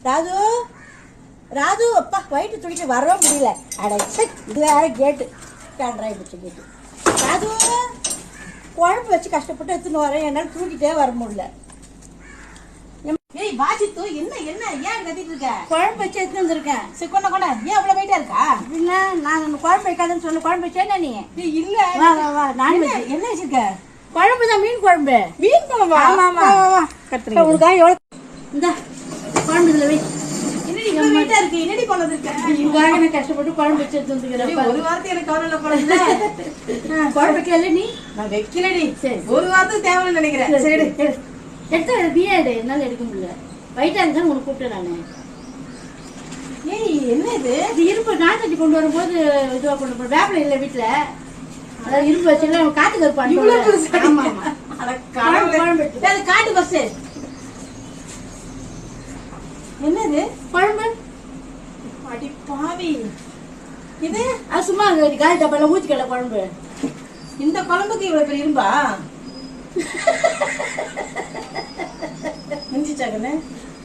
ராஜு ராஜு அப்பா வயிற்று தூக்கிட்டு வரவே முடியல. அட இது வேற கேட்டு கேண்ட்ராய் பிடிச்ச கேட்டு. ராஜு குழம்பு வச்சு கஷ்டப்பட்டு எடுத்துன்னு வரேன், என்னால் தூக்கிட்டே வர முடியல. ஏய் வாசித்து என்ன என்ன ஏன் கத்திட்டு இருக்க? குழம்பு வச்சு எடுத்து வந்திருக்கேன். சரி கொண்ட கொண்ட. ஏன் அவ்வளவு வெயிட்டா இருக்கா? இல்ல நான் குழம்பு வைக்காதுன்னு சொல்லி குழம்பு வச்சேன்னா நீ இல்ல. வா வா வா நான் என்ன வச்சிருக்க? குழம்பு தான், மீன் குழம்பு. மீன் குழம்பா? ஆமா ஆமா. கத்துறீங்க உனக்கு எவ்வளவு இந்த குழம்பு இதுல வை. என்னடி இவ்வளவு வெயிட்டா இருக்கு? என்னடி கொண்டு இருக்க? இதுக்காக நான் கஷ்டப்பட்டு குழம்பு வச்சு எடுத்து வந்துக்கிறேன். ஒரு வாரத்துக்கு எனக்கு கவலை போறல. குழம்பு வைக்கல நீ? நான் வைக்கலடி. சரி ஒரு வாரத்துக்கு தேவைன்னு நினைக்கிறேன். சரி எடுத்து பிஏடு என்னால எடுக்க முடியல. வயிட்டா இருந்தா உனக்கு கூப்பிட்டேன் நானு. ஏய் என்ன இது? இது இரும்பு நாட்டை கொண்டு வரும்போது இதுவா கொண்டு போற வேப்பில இல்ல வீட்டுல. அதான் இரும்பு வச்சுலாம் காட்டுக்கு இருப்பாங்க. ஆமா ஆமா. அட குழம்பு அது காட்டு பஸ். என்னது குழம்பு? அடி பாவி. இது அது சும்மா காலி டப்பால ஊத்திக்கல குழம்பு. இந்த குழம்புக்கு இவ்வளவு பெரிய இரும்பா? முடிஞ்சிச்சாங்கன்னு